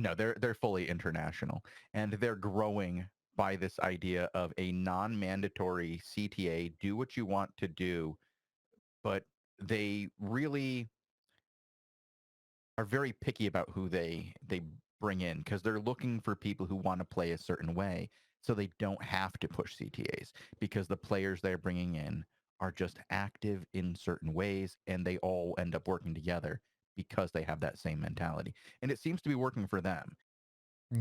No, they're fully international, and they're growing by this idea of a non-mandatory CTA. Do what you want to do, but they really are very picky about who they bring in because they're looking for people who want to play a certain way, so they don't have to push CTAs because the players they're bringing in are just active in certain ways, and they all end up working together because they have that same mentality, and it seems to be working for them.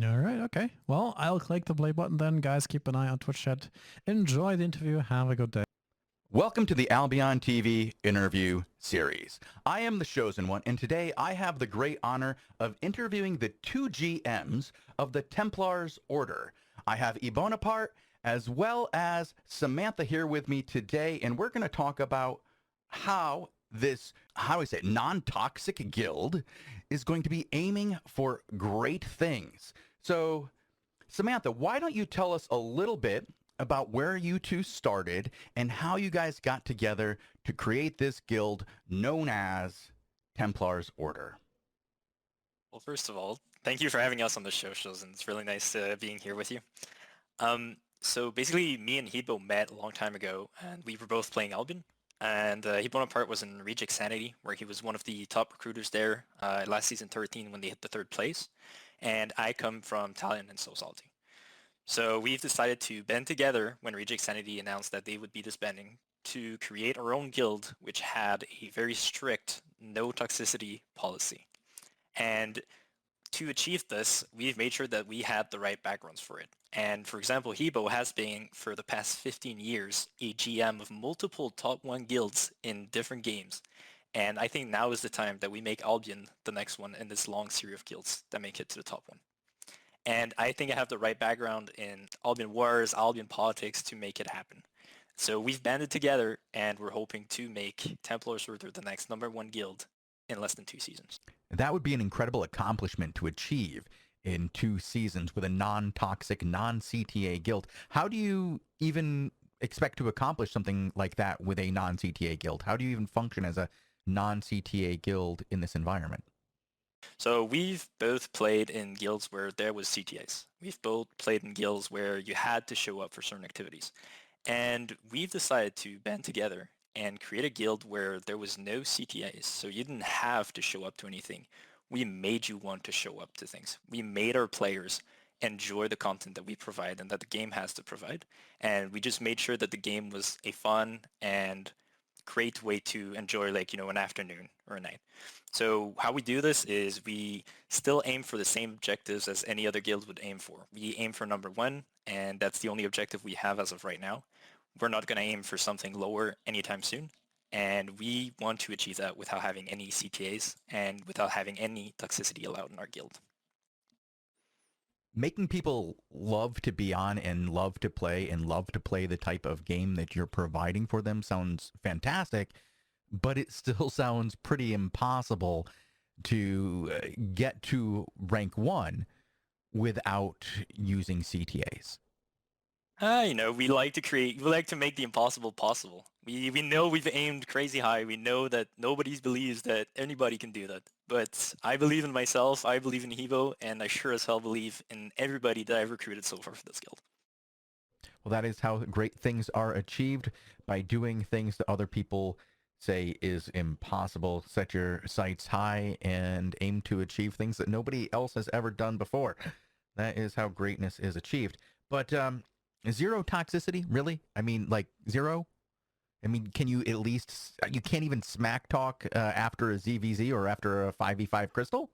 All right, okay. Well, I'll click the play button then. Guys, keep an eye on Twitch chat. Enjoy the interview. Have a good day. Welcome to the Albion TV interview series. I am the Shozen one, and today I have the great honor of interviewing the two GMs of the Templars Order. I have Ebonaparte as well as Samantha here with me today, and we're going to talk about how this, how do I say it, non-toxic guild is going to be aiming for great things. So, Samantha, why don't you tell us a little bit about where you two started and how you guys got together to create this guild known as Templars Order. Well, first of all, thank you for having us on the show, Shozen. It's really nice being here with you. So basically, me and Hebo met a long time ago, and we were both playing Albion. And Ebonaparte was in Reject Sanity, where he was one of the top recruiters there last season 13 when they hit the 3rd place. And I come from Talion and So Salty. So we've decided to band together when Reject Sanity announced that they would be disbanding to create our own guild, which had a very strict no toxicity policy. And to achieve this, we've made sure that we had the right backgrounds for it. And for example, Hebo has been, for the past 15 years, a GM of multiple top 1 guilds in different games. And I think now is the time that we make Albion the next one in this long series of guilds that make it to the top 1. And I think I have the right background in Albion Wars, Albion politics to make it happen. So we've banded together, and we're hoping to make Templars Order the next #1 guild in less than 2 seasons. That would be an incredible accomplishment to achieve in 2 seasons with a non-toxic, non-CTA guild. How do you even expect to accomplish something like that with a non-CTA guild? How do you even function as a non-CTA guild in this environment? So we've both played in guilds where there was CTAs. We've both played in guilds where you had to show up for certain activities. And we've decided to band together and create a guild where there was no CTAs, so you didn't have to show up to anything. We made you want to show up to things. We made our players enjoy the content that we provide and that the game has to provide. And we just made sure that the game was a fun and great way to enjoy, like, you know, an afternoon or a night. So how we do this is we still aim for the same objectives as any other guild would aim for. We aim for #1, and that's the only objective we have as of right now. We're not going to aim for something lower anytime soon, and we want to achieve that without having any CTAs and without having any toxicity allowed in our guild. Making people love to be on and love to play the type of game that you're providing for them sounds fantastic, but it still sounds pretty impossible to get to rank 1 without using CTAs. You know, we like to make the impossible possible. We know we've aimed crazy high. We know that nobody believes that anybody can do that. But I believe in myself, I believe in Hebo, and I sure as hell believe in everybody that I've recruited so far for this guild. Well, that is how great things are achieved, by doing things that other people say is impossible. Set your sights high and aim to achieve things that nobody else has ever done before. That is how greatness is achieved. But zero toxicity, really? I mean, like, zero? I mean, can you at least, you can't even smack talk after a ZVZ or after a 5v5 crystal?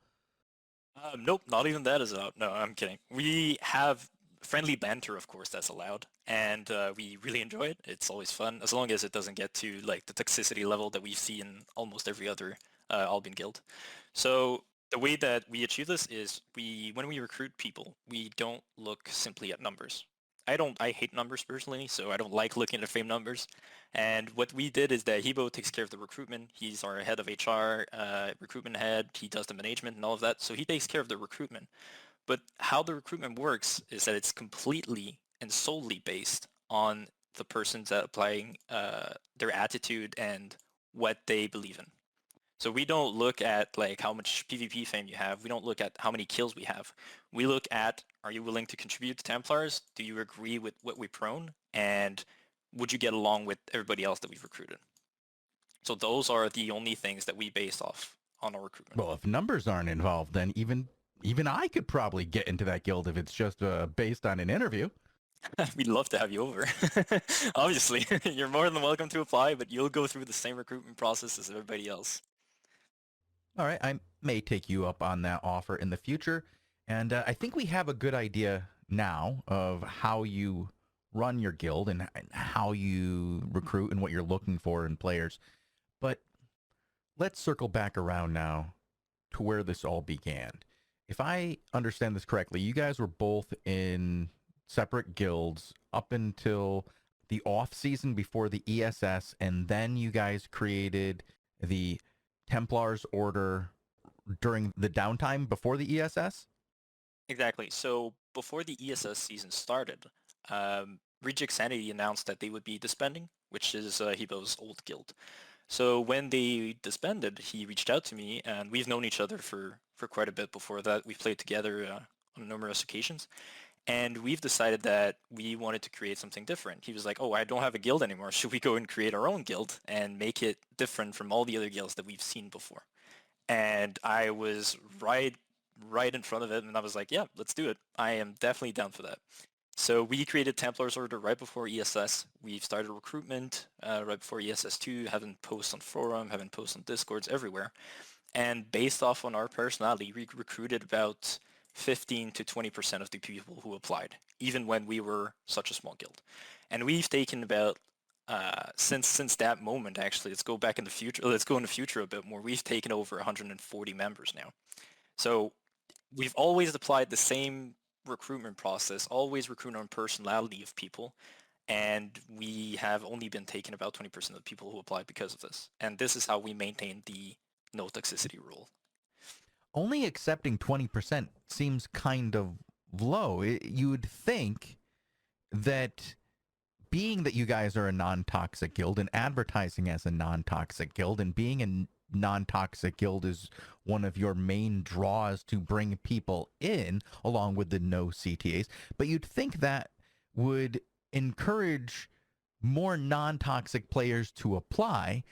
Nope, not even that is allowed. No, I'm kidding. We have friendly banter, of course, that's allowed, and we really enjoy it. It's always fun, as long as it doesn't get to like the toxicity level that we see in almost every other Albion guild. So the way that we achieve this is when we recruit people, we don't look simply at numbers. I hate numbers personally, so I don't like looking at fame numbers. And what we did is that Hebo takes care of the recruitment. He's our head of HR, recruitment head. He does the management and all of that. So he takes care of the recruitment. But how the recruitment works is that it's completely and solely based on the persons that applying their attitude and what they believe in. So we don't look at like how much PvP fame you have. We don't look at how many kills we have. We look at, are you willing to contribute to Templars? Do you agree with what we prone? And would you get along with everybody else that we've recruited? So those are the only things that we base off on our recruitment. Well, if numbers aren't involved, then even I could probably get into that guild if it's just based on an interview. We'd love to have you over. Obviously, you're more than welcome to apply, but you'll go through the same recruitment process as everybody else. All right, I may take you up on that offer in the future. And I think we have a good idea now of how you run your guild and how you recruit and what you're looking for in players. But let's circle back around now to where this all began. If I understand this correctly, you guys were both in separate guilds up until the off season before the ESS, and then you guys created the Templars order during the downtime before the ESS? Exactly. So before the ESS season started, Reject Sanity announced that they would be disbanding, which is Hebo's old guild. So when they disbanded, he reached out to me, and we've known each other for quite a bit before that. We've played together on numerous occasions. And we've decided that we wanted to create something different. He was like, oh, I don't have a guild anymore. Should we go and create our own guild and make it different from all the other guilds that we've seen before? And I was right in front of it, and I was like, yeah, let's do it. I am definitely down for that. So we created Templars Order right before ESS. We've started recruitment right before ESS 2, having posts on forum, having posts on Discords everywhere. And based off on our personality, we recruited about 15 to 20% of the people who applied, even when we were such a small guild. And we've taken about, since that moment, actually, let's go in the future a bit more, we've taken over 140 members now. So we've always applied the same recruitment process, always recruit on personality of people, and we have only been taking about 20% of the people who applied because of this. And this is how we maintain the no toxicity rule. Only accepting 20% seems kind of low. You would think that being that you guys are a non-toxic guild and advertising as a non-toxic guild and being a non-toxic guild is one of your main draws to bring people in along with the no CTAs, but you'd think that would encourage more non-toxic players to apply,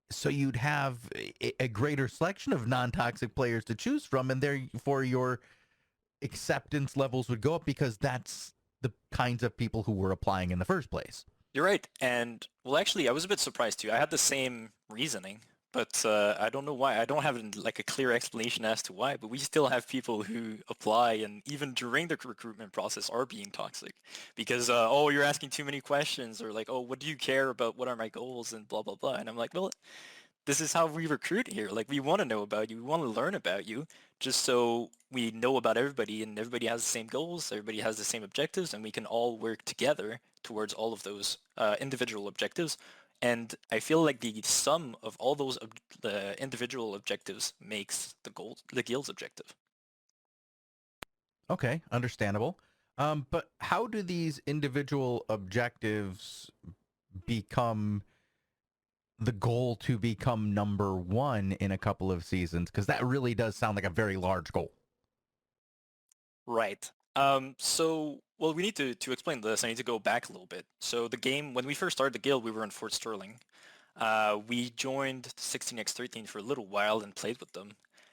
so you'd have a greater selection of non-toxic players to choose from, and therefore your acceptance levels would go up because that's the kinds of people who were applying in the first place. You're right. And well, actually, I was a bit surprised too. I had the same reasoning, but I don't know why. I don't have like a clear explanation as to why, but we still have people who apply and even during the recruitment process are being toxic because, oh, you're asking too many questions, or like, oh, what do you care about? What are my goals and blah, blah, blah. And I'm like, well, this is how we recruit here. Like, we want to know about you. We want to learn about you just so we know about everybody and everybody has the same goals. Everybody has the same objectives, and we can all work together towards all of those individual objectives. And I feel like the sum of all those individual objectives makes the guild's objective. Okay, understandable. But how do these individual objectives become the goal to become number one in a couple of seasons? Because that really does sound like a very large goal. Right. So, well, we need to explain this. I need to go back a little bit. So the game, when we first started the guild, we were in Fort Sterling. We joined 16x13 for a little while and played with them.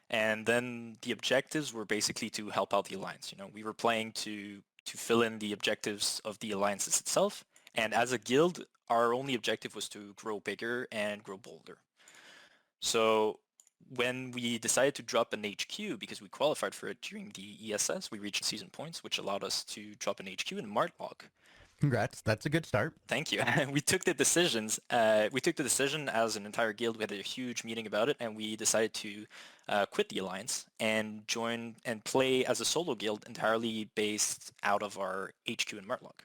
And then the objectives were basically to help out the Alliance. You know, we were playing to fill in the objectives of the Alliances itself. And as a guild, our only objective was to grow bigger and grow bolder. So when we decided to drop an HQ, because we qualified for it during the ESS, we reached season points, which allowed us to drop an HQ in Martlock. Congrats, that's a good start. Thank you. We took the decision as an entire guild. We had a huge meeting about it, and we decided to quit the Alliance and join and play as a solo guild entirely based out of our HQ in Martlock.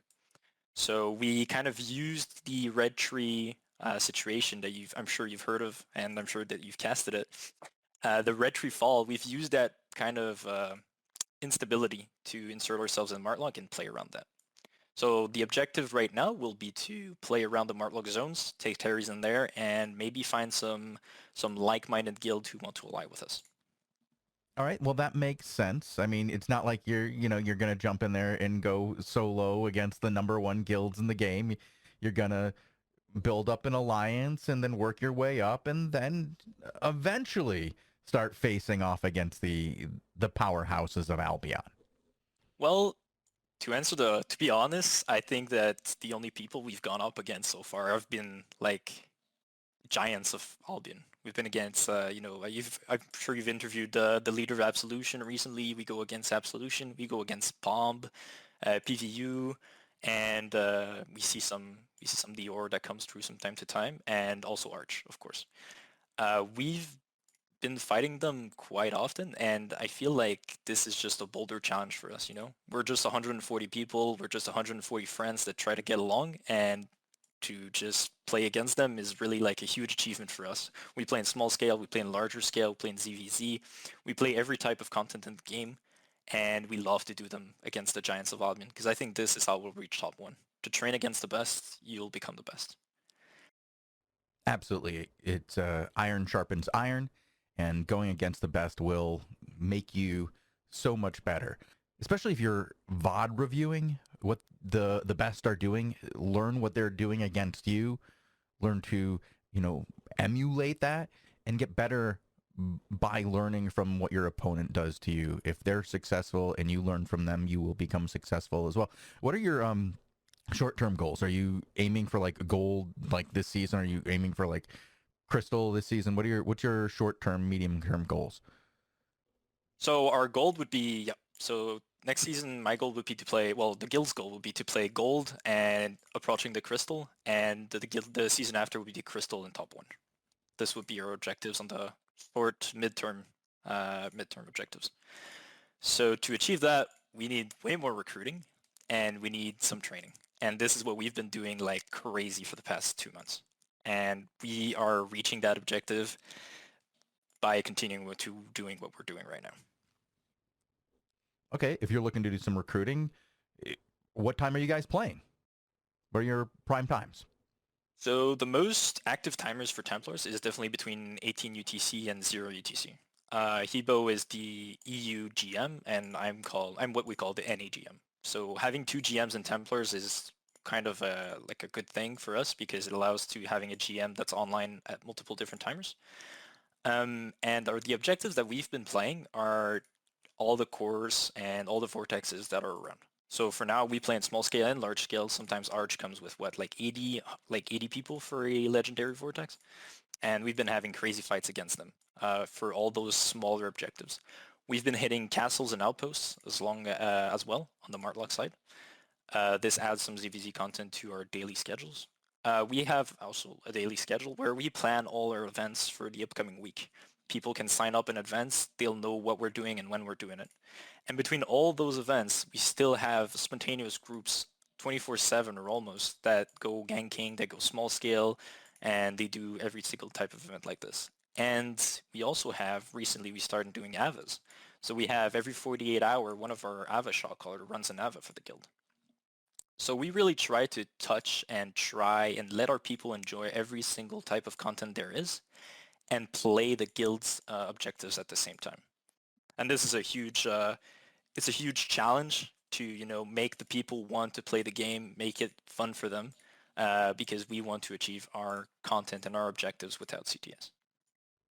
So we kind of used the Red Tree situation that I'm sure you've heard of, and I'm sure that you've casted it. The Red Tree Fall, we've used that kind of instability to insert ourselves in Martlock and play around that. So the objective right now will be to play around the Martlock zones, take carries in there, and maybe find some like-minded guild who want to ally with us. All right, well that makes sense. I mean, it's not like you're gonna jump in there and go solo against the #1 guilds in the game. You're gonna build up an alliance and then work your way up, and then eventually start facing off against the powerhouses of Albion. Well, to be honest, I think that the only people we've gone up against so far have been like giants of Albion. We've been against, I'm sure you've interviewed the leader of Absoluttion recently. We go against Absoluttion. We go against Bomb, PVU, and we see some Dior that comes through from time to time, and also Arch, of course. We've been fighting them quite often, and I feel like this is just a boulder challenge for us, you know? We're just 140 people, we're just 140 friends that try to get along, and to just play against them is really like a huge achievement for us. We play in small scale, we play in larger scale, we play in ZVZ, we play every type of content in the game, and we love to do them against the giants of Albion, because I think this is how we'll reach top 1. To train against the best, you'll become the best. Absolutely. It's iron sharpens iron, and going against the best will make you so much better. Especially if you're VOD reviewing what the best are doing, learn what they're doing against you, learn to, emulate that and get better by learning from what your opponent does to you. If they're successful and you learn from them, you will become successful as well. What are your short-term goals? Are you aiming for like gold like this season? Are you aiming for like crystal this season? What's your short-term, medium-term goals? So our goal would be, so next season my goal would be to play, well, the guild's goal would be to play gold and approaching the crystal, and the season after would be the crystal and top 1. This would be our objectives on the short midterm objectives. So to achieve that, we need way more recruiting and we need some training. And this is what we've been doing like crazy for the past 2 months. And we are reaching that objective by continuing to doing what we're doing right now. Okay, if you're looking to do some recruiting, what time are you guys playing? What are your prime times? So the most active timers for Templars is definitely between 18 UTC and 0 UTC. Hebo is the EU GM, and I'm what we call the NA GM. So having 2 GMs in Templars is kind of like a good thing for us, because it allows to having a GM that's online at multiple different timers. And the objectives that we've been playing are all the cores and all the vortexes that are around. So for now, we play in small scale and large scale. Sometimes Arch comes with like 80 people for a legendary vortex, and we've been having crazy fights against them for all those smaller objectives. We've been hitting castles and outposts as well on the Martlock side. This adds some ZVZ content to our daily schedules. We have also a daily schedule where we plan all our events for the upcoming week. People can sign up in advance, they'll know what we're doing and when we're doing it. And between all those events, we still have spontaneous groups 24/7 or almost that go ganking, that go small scale, and they do every single type of event like this. And we also have, recently we started doing AVAs. So we have every 48 hour, one of our AVA shot caller runs an AVA for the guild. So we really try to touch and try and let our people enjoy every single type of content there is, and play the guild's objectives at the same time. And this is a huge, it's a huge challenge to make the people want to play the game, make it fun for them, because we want to achieve our content and our objectives without CTS.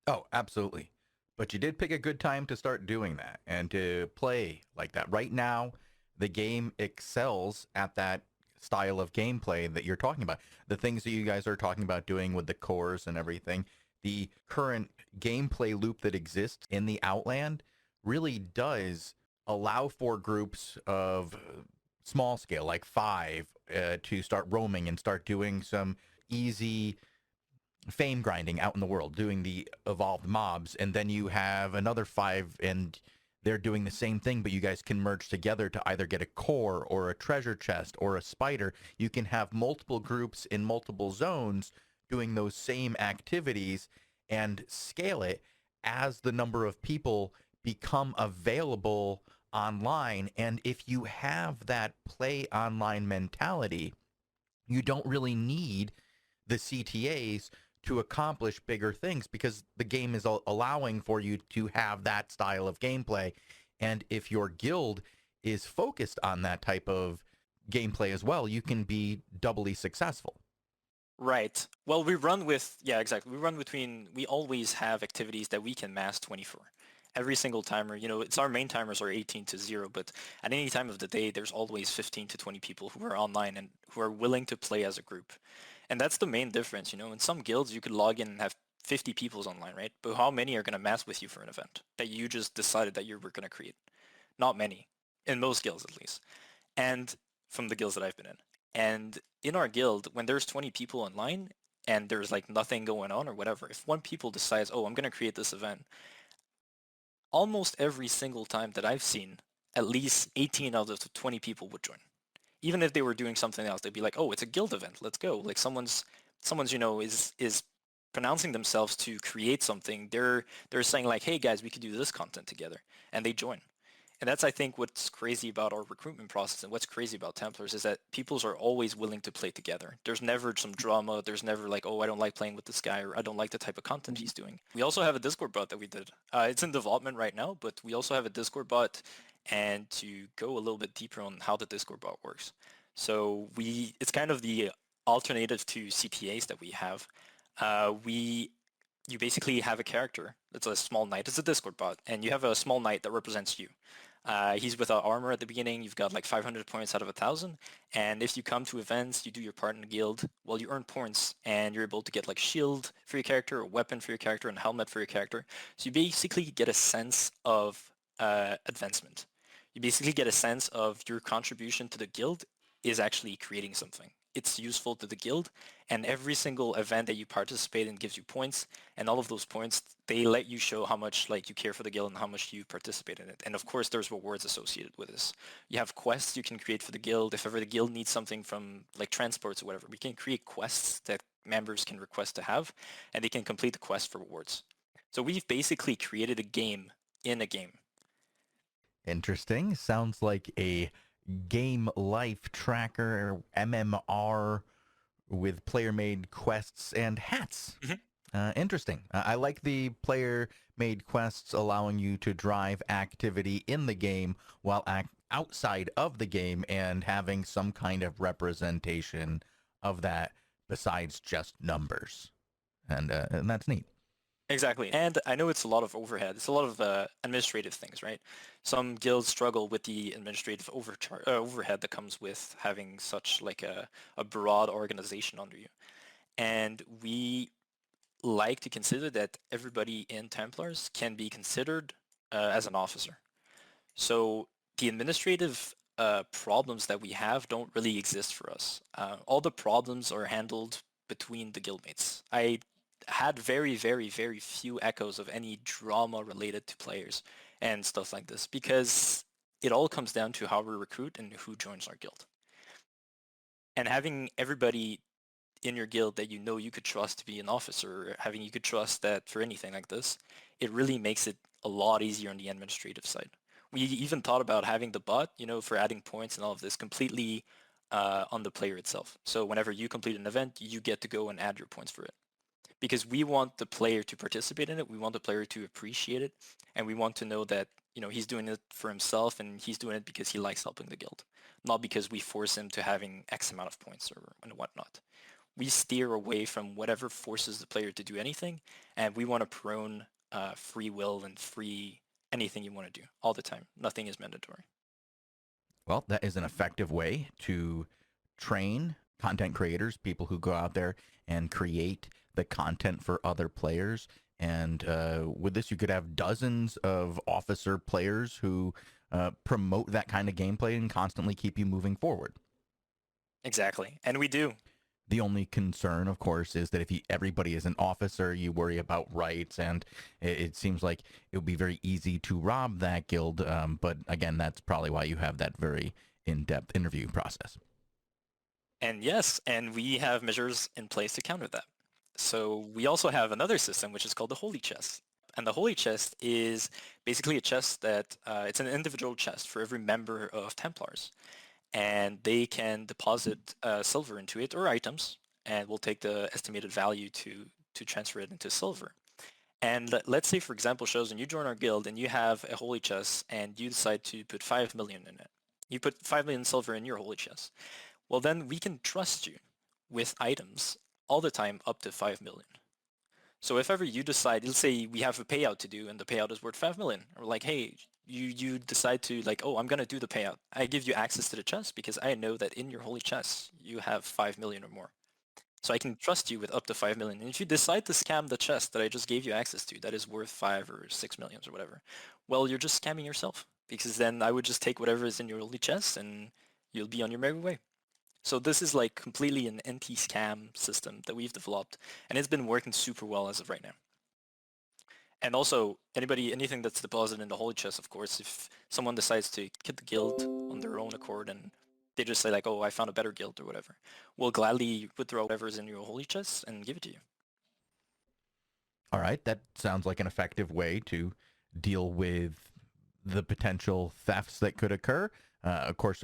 Oh, absolutely. But you did pick a good time to start doing that and to play like that. Right now, the game excels at that style of gameplay that you're talking about. The things that you guys are talking about doing with the cores and everything, the current gameplay loop that exists in the Outland really does allow for groups of small scale, like 5, to start roaming and start doing some easy fame grinding out in the world, doing the evolved mobs. And then you have another 5 and they're doing the same thing, but you guys can merge together to either get a core or a treasure chest or a spider. You can have multiple groups in multiple zones doing those same activities and scale it as the number of people become available online. And if you have that play online mentality, you don't really need the CTAs to accomplish bigger things because the game is allowing for you to have that style of gameplay. And if your guild is focused on that type of gameplay as well, you can be doubly successful. Right. Well, we run with, yeah, exactly. We always have activities that we can mass 24. Every single timer, it's our main timers are 18 to 0, but at any time of the day, there's always 15 to 20 people who are online and who are willing to play as a group. And that's the main difference, in some guilds, you could log in and have 50 people's online, right? But how many are going to mass with you for an event that you just decided that you were going to create? Not many, in most guilds at least. And from the guilds that I've been in. And in our guild, when there's 20 people online and there's like nothing going on or whatever, if one people decides, oh, I'm going to create this event, almost every single time that I've seen, at least 18 out of the 20 people would join. Even if they were doing something else, they'd be like, oh, it's a guild event, let's go. Like someone's is pronouncing themselves to create something. They're saying like, hey guys, we could do this content together, and they join. And that's, I think, what's crazy about our recruitment process and what's crazy about Templars is that peoples are always willing to play together. There's never some drama. There's never like, oh, I don't like playing with this guy, or I don't like the type of content he's doing. We also have a Discord bot that we did. It's in development right now, but we also have a Discord bot, and to go a little bit deeper on how the Discord bot works. So it's kind of the alternative to CTAs that we have. You basically have a character. It's a small knight. It's a Discord bot, and you have a small knight that represents you. He's without armor at the beginning. You've got like 500 points out of 1,000. And if you come to events, you do your part in the guild, well, you earn points and you're able to get like shield for your character, a weapon for your character, and a helmet for your character. So you basically get a sense of advancement. You basically get a sense of your contribution to the guild is actually creating something. It's useful to the guild, and every single event that you participate in gives you points, and all of those points, they let you show how much like you care for the guild and how much you participate in it. And of course, there's rewards associated with this. You have quests you can create for the guild. If ever the guild needs something from like transports or whatever, we can create quests that members can request to have, and they can complete the quest for rewards. So we've basically created a game in a game. Interesting. Sounds like a game life tracker, MMR, with player-made quests and hats. Interesting. I like the player-made quests allowing you to drive activity in the game while outside of the game and having some kind of representation of that besides just numbers. And that's neat. Exactly. And I know it's a lot of overhead. It's a lot of administrative things, right? Some guilds struggle with the administrative overhead that comes with having such like a broad organization under you. And we like to consider that everybody in Templars can be considered as an officer. So the administrative problems that we have don't really exist for us. All the problems are handled between the guildmates. I had very, very, very few echoes of any drama related to players and stuff like this, because it all comes down to how we recruit and who joins our guild. And having everybody in your guild that you could trust to be an officer, or you could trust that for anything like this, it really makes it a lot easier on the administrative side. We even thought about having the bot, for adding points and all of this completely on the player itself. So whenever you complete an event, you get to go and add your points for it. Because we want the player to participate in it, we want the player to appreciate it, and we want to know that he's doing it for himself and he's doing it because he likes helping the guild, not because we force him to having X amount of points and whatnot. We steer away from whatever forces the player to do anything, and we want to prone free will and free anything you want to do all the time. Nothing is mandatory. Well, that is an effective way to train content creators, people who go out there and create the content for other players. And with this, you could have dozens of officer players who promote that kind of gameplay and constantly keep you moving forward. Exactly. And we do. The only concern, of course, is that if everybody is an officer, you worry about rights, and it seems like it would be very easy to rob that guild. But again, that's probably why you have that very in-depth interview process. And yes, and we have measures in place to counter that. So we also have another system, which is called the Holy Chest. And the Holy Chest is basically a chest that, it's an individual chest for every member of Templars. And they can deposit silver into it or items, and we'll take the estimated value to transfer it into silver. And let's say, for example, Shozen, you join our guild and you have a Holy Chest and you decide to put 5 million in it. You put 5 million silver in your Holy Chest. Well, then we can trust you with items all the time up to 5 million. So if ever you decide, let's say we have a payout to do and the payout is worth 5 million, or like, hey, you decide to like, oh, I'm going to do the payout. I give you access to the chest because I know that in your Holy Chest, you have 5 million or more. So I can trust you with up to 5 million. And if you decide to scam the chest that I just gave you access to that is worth 5 or 6 millions or whatever, well, you're just scamming yourself, because then I would just take whatever is in your Holy Chest and you'll be on your merry way. So this is like completely an anti-scam system that we've developed, and it's been working super well as of right now. And also, anything that's deposited in the Holy Chest, of course, if someone decides to quit the guild on their own accord and they just say like, oh, I found a better guild or whatever, we'll gladly withdraw whatever's in your Holy Chest and give it to you. All right, that sounds like an effective way to deal with the potential thefts that could occur. Of course,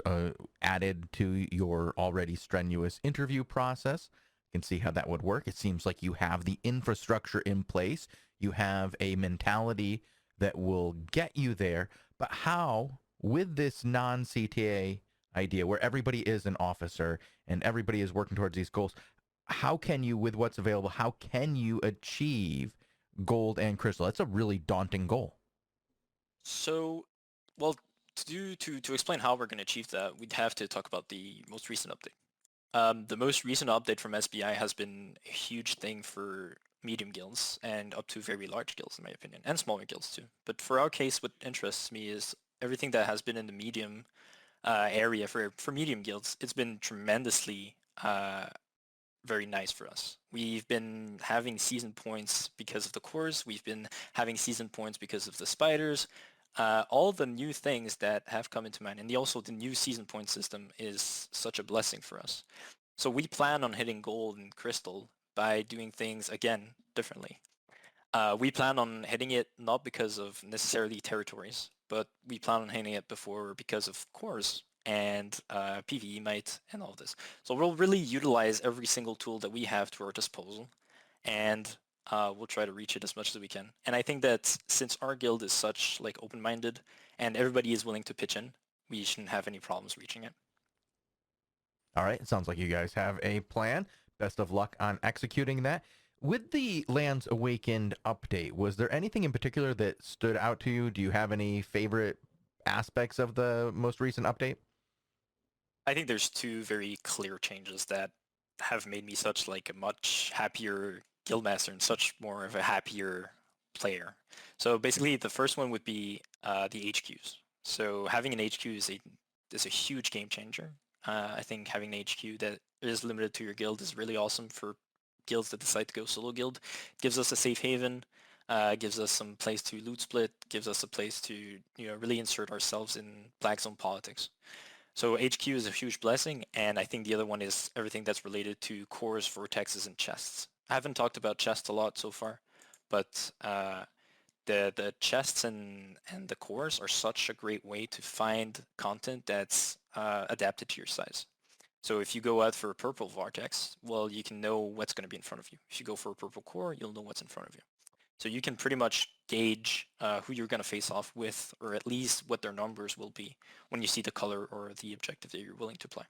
added to your already strenuous interview process. You can see how that would work. It seems like you have the infrastructure in place. You have a mentality that will get you there. But how, with this non-CTA idea where everybody is an officer and everybody is working towards these goals, how can you, with what's available, how can you achieve gold and crystal? That's a really daunting goal. So, well, to explain how we're going to achieve that, we'd have to talk about the most recent update. The most recent update from SBI has been a huge thing for medium guilds and up to very large guilds, in my opinion, and smaller guilds too. But for our case, what interests me is everything that has been in the medium area for medium guilds. It's been tremendously very nice for us. We've been having season points because of the cores. We've been having season points because of the spiders. All the new things that have come into mind, and also the new season point system is such a blessing for us. So we plan on hitting gold and crystal by doing things, again, differently. We plan on hitting it not because of necessarily territories, but we plan on hitting it because of cores and PvE might and all of this. So we'll really utilize every single tool that we have to our disposal, and we'll try to reach it as much as we can. And I think that since our guild is such like open-minded and everybody is willing to pitch in, we shouldn't have any problems reaching it. All right, it sounds like you guys have a plan. Best of luck on executing that. With the Lands Awakened update, was there anything in particular that stood out to you? Do you have any favorite aspects of the most recent update? I think there's two very clear changes that have made me such like a much happier guildmaster and such more of a happier player. So basically the first one would be the HQs. So having an HQ is a huge game changer. I think having an HQ that is limited to your guild is really awesome for guilds that decide to go solo guild. It gives us a safe haven, gives us some place to loot split, gives us a place to really insert ourselves in black zone politics. So HQ is a huge blessing, and I think the other one is everything that's related to cores, vortexes, and chests. I haven't talked about chests a lot so far, but the chests and the cores are such a great way to find content that's adapted to your size. So if you go out for a purple vortex, well, you can know what's going to be in front of you. If you go for a purple core, you'll know what's in front of you. So you can pretty much gauge who you're going to face off with, or at least what their numbers will be when you see the color or the objective that you're willing to play.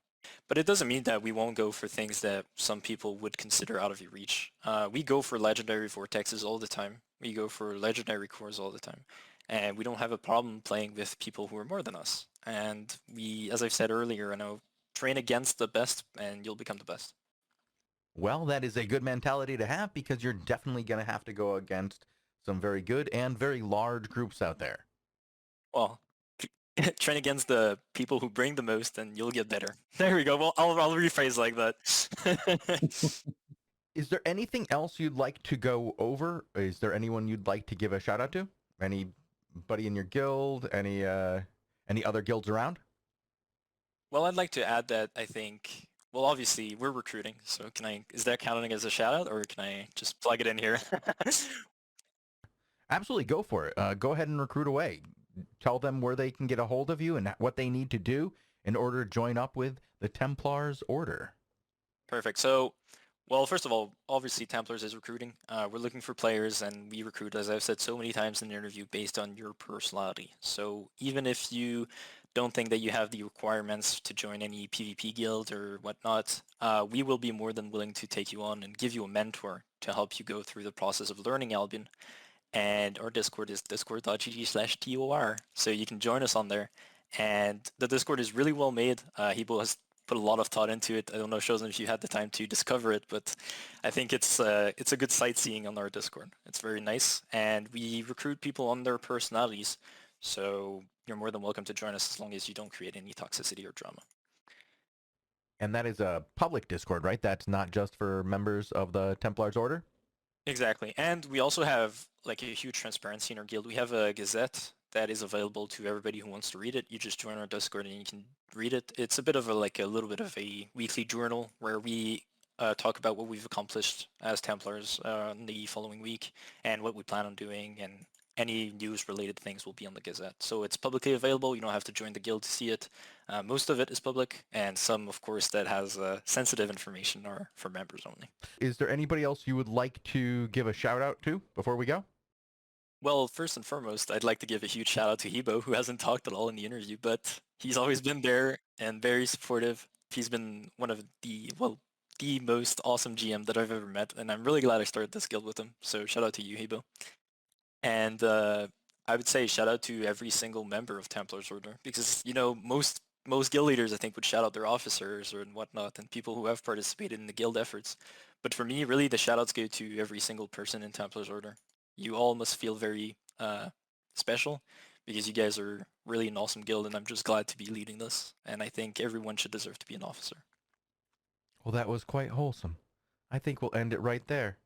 But it doesn't mean that we won't go for things that some people would consider out of your reach. We go for legendary vortexes all the time. We go for legendary cores all the time. And we don't have a problem playing with people who are more than us. And we, as I've said earlier, train against the best and you'll become the best. Well, that is a good mentality to have, because you're definitely going to have to go against some very good and very large groups out there. Well, train against the people who bring the most and you'll get better. There we go. Well, I'll rephrase like that. Is there anything else you'd like to go over? Is there anyone you'd like to give a shout out to? Anybody in your guild? Any other guilds around? Well, I'd like to add that I think, well, obviously we're recruiting, so is that counting as a shout out, or can I just plug it in here? Absolutely, go for it. Go ahead and recruit away. Tell them where they can get a hold of you and what they need to do in order to join up with the Templars Order. Perfect. So, well, first of all, obviously Templars is recruiting. We're looking for players, and we recruit, as I've said so many times in the interview, based on your personality. So even if you don't think that you have the requirements to join any PvP guild or whatnot, we will be more than willing to take you on and give you a mentor to help you go through the process of learning Albion. And our Discord is discord.gg/TOR, so you can join us on there. And the Discord is really well made. Hebo has put a lot of thought into it. I don't know, Shozen, if you had the time to discover it, but I think it's a good sightseeing on our Discord. It's very nice, and we recruit people on their personalities, so you're more than welcome to join us as long as you don't create any toxicity or drama. And that is a public Discord, right? That's not just for members of the Templars Order? Exactly, and we also have like a huge transparency in our guild. We have a gazette that is available to everybody who wants to read it. You just join our Discord and you can read it. It's a bit of a little bit of a weekly journal where we talk about what we've accomplished as Templars in the following week and what we plan on doing, and any news related things will be on the Gazette. So it's publicly available. You don't have to join the guild to see it. Most of it is public, and some, of course, that has sensitive information are for members only. Is there anybody else you would like to give a shout out to before we go? Well, first and foremost, I'd like to give a huge shout out to Hebo, who hasn't talked at all in the interview, but he's always been there and very supportive. He's been one of the most awesome GM that I've ever met, and I'm really glad I started this guild with him. So shout out to you, Hebo. And I would say shout out to every single member of Templars Order, because, you know, most guild leaders, I think, would shout out their officers and whatnot and people who have participated in the guild efforts. But for me, really, the shout outs go to every single person in Templars Order. You all must feel very special, because you guys are really an awesome guild, and I'm just glad to be leading this. And I think everyone should deserve to be an officer. Well, that was quite wholesome. I think we'll end it right there.